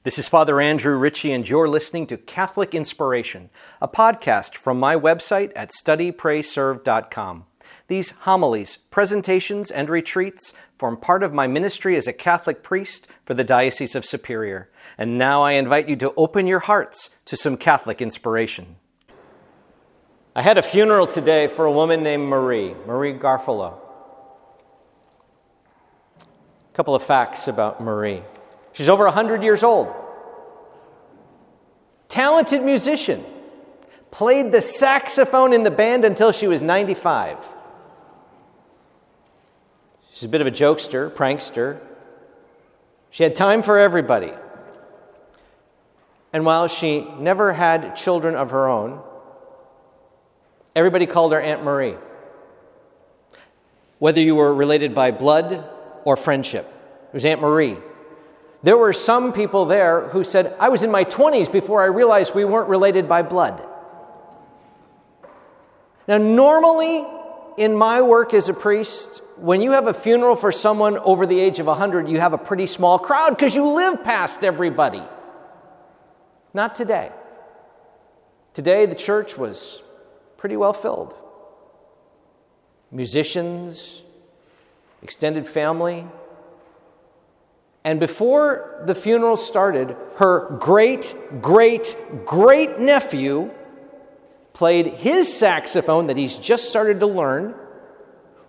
This is Father Andrew Ritchie, and you're listening to Catholic Inspiration, a podcast from my website at studyprayserve.com. These homilies, presentations, and retreats form part of my ministry as a Catholic priest for the Diocese of Superior. And now I invite you to open your hearts to some Catholic inspiration. I had a funeral today for a woman named Marie Garofalo. A couple of facts about Marie. She's over 100 years old. Talented musician. Played the saxophone in the band until she was 95. She's a bit of a jokester, prankster. She had time for everybody. And while she never had children of her own, everybody called her Aunt Marie. Whether you were related by blood or friendship, it was Aunt Marie. There were some people there who said, I was in my 20s before I realized we weren't related by blood. Now, normally, in my work as a priest, when you have a funeral for someone over the age of 100, you have a pretty small crowd because you live past everybody. Not today. Today, the church was pretty well filled. Musicians, extended family. And before the funeral started, her great-great-great-nephew played his saxophone that he's just started to learn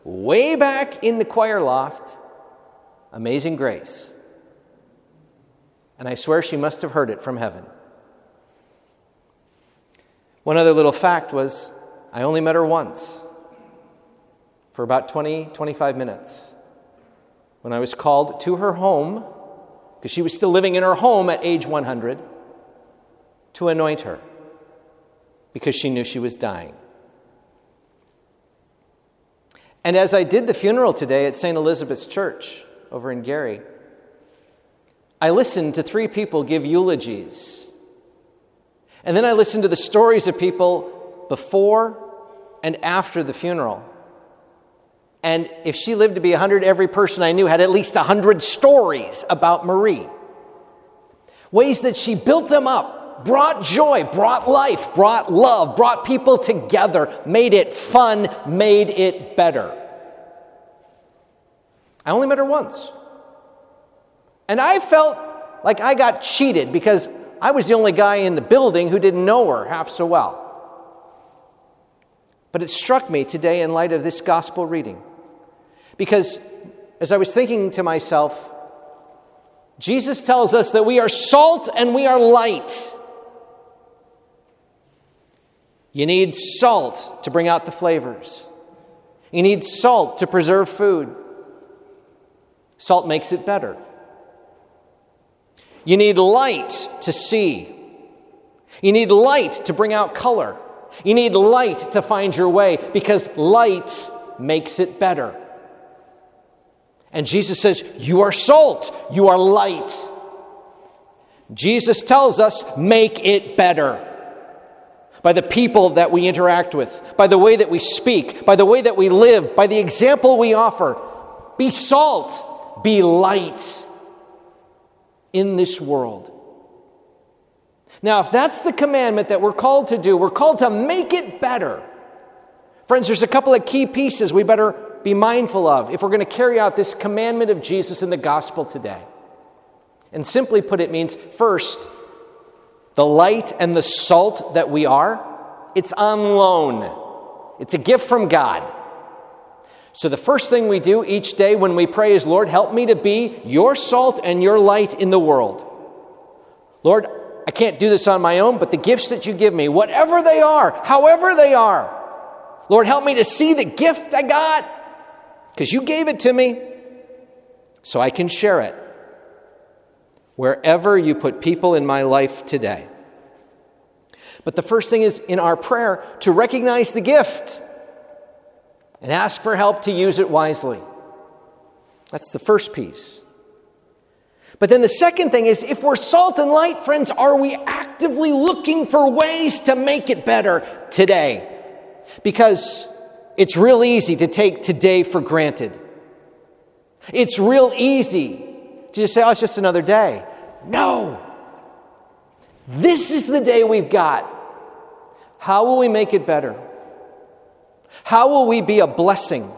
way back in the choir loft, Amazing Grace. And I swear she must have heard it from heaven. One other little fact was, I only met her once for about 25 minutes. When I was called to her home, because she was still living in her home at age 100, to anoint her, because she knew she was dying. And as I did the funeral today at St. Elizabeth's Church over in Gary, I listened to 3 people give eulogies. And then I listened to the stories of people before and after the funeral. And if she lived to be 100, every person I knew had at least 100 stories about Marie. Ways that she built them up, brought joy, brought life, brought love, brought people together, made it fun, made it better. I only met her once. And I felt like I got cheated because I was the only guy in the building who didn't know her half so well. But it struck me today in light of this gospel reading. Because as I was thinking to myself, Jesus tells us that we are salt and we are light. You need salt to bring out the flavors. You need salt to preserve food. Salt makes it better. You need light to see. You need light to bring out color. You need light to find your way because light makes it better. And Jesus says, you are salt, you are light. Jesus tells us, make it better. By the people that we interact with, by the way that we speak, by the way that we live, by the example we offer. Be salt, be light in this world. Now, if that's the commandment that we're called to do, we're called to make it better. Friends, there's a couple of key pieces we better be mindful of if we're going to carry out this commandment of Jesus in the gospel today. And simply put, it means, first, the light and the salt that we are, it's on loan. It's a gift from God. So the first thing we do each day when we pray is, Lord, help me to be your salt and your light in the world. Lord, I can't do this on my own, but the gifts that you give me, whatever they are, however they are, Lord, help me to see the gift I got, because you gave it to me, so I can share it wherever you put people in my life today. But the first thing is in our prayer to recognize the gift and ask for help to use it wisely. That's the first piece. But then the second thing is, if we're salt and light, friends, are we actively looking for ways to make it better today? Because it's real easy to take today for granted. It's real easy to just say, oh, it's just another day. No, This is the day we've got. How will we make it better? How will we be a blessing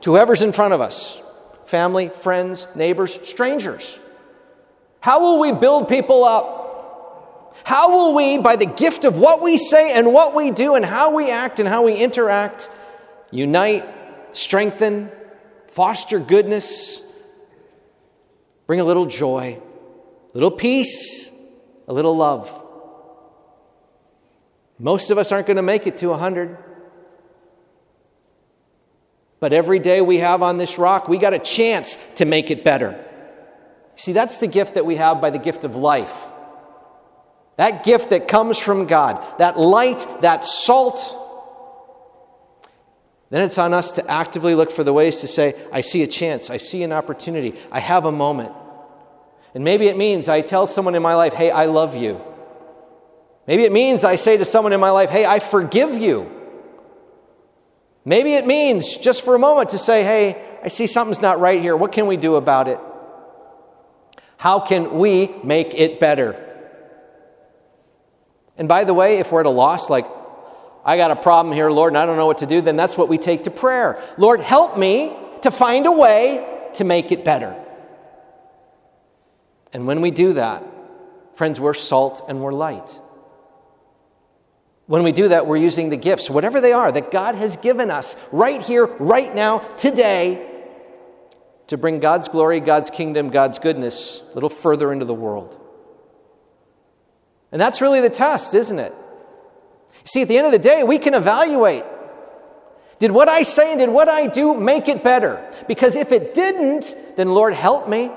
to whoever's in front of us? Family, friends, neighbors, strangers. How will we build people up? How will we, by the gift of what we say and what we do and how we act and how we interact, unite, strengthen, foster goodness, bring a little joy, a little peace, a little love? Most of us aren't going to make it to 100. But every day we have on this rock, we got a chance to make it better. See, that's the gift that we have by the gift of life. That gift that comes from God, that light, that salt. Then it's on us to actively look for the ways to say, I see a chance, I see an opportunity, I have a moment. And maybe it means I tell someone in my life, hey, I love you. Maybe it means I say to someone in my life, hey, I forgive you. Maybe it means just for a moment to say, hey, I see something's not right here. What can we do about it? How can we make it better? And by the way, if we're at a loss, like, I got a problem here, Lord, and I don't know what to do, then that's what we take to prayer. Lord, help me to find a way to make it better. And when we do that, friends, we're salt and we're light. When we do that, we're using the gifts, whatever they are, that God has given us right here, right now, today, to bring God's glory, God's kingdom, God's goodness a little further into the world. And that's really the test, isn't it? See, at the end of the day, we can evaluate. Did what I say and did what I do make it better? Because if it didn't, then Lord, help me.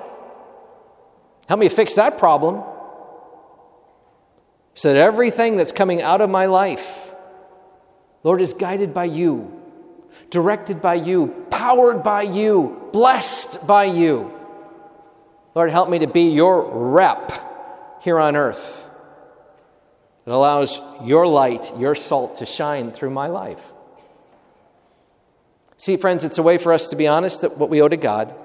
Help me fix that problem. So that everything that's coming out of my life, Lord, is guided by you, directed by you, powered by you, blessed by you. Lord, help me to be your rep here on earth that allows your light, your salt to shine through my life. See, friends, it's a way for us to be honest at what we owe to God.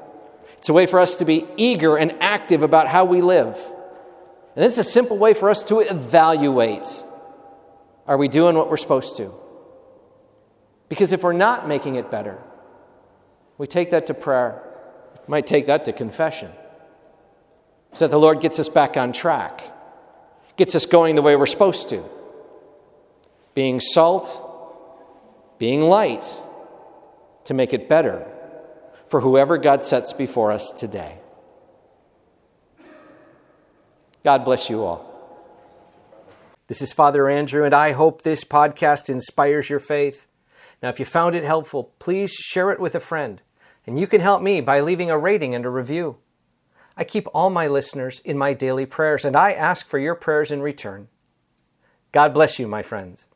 It's a way for us to be eager and active about how we live. And it's a simple way for us to evaluate. Are we doing what we're supposed to? Because if we're not making it better, we take that to prayer. We might take that to confession. So that the Lord gets us back on track. Gets us going the way we're supposed to. Being salt, being light, to make it better for whoever God sets before us today. God bless you all. This is Father Andrew, and I hope this podcast inspires your faith. Now, if you found it helpful, please share it with a friend. And you can help me by leaving a rating and a review. I keep all my listeners in my daily prayers, and I ask for your prayers in return. God bless you, my friends.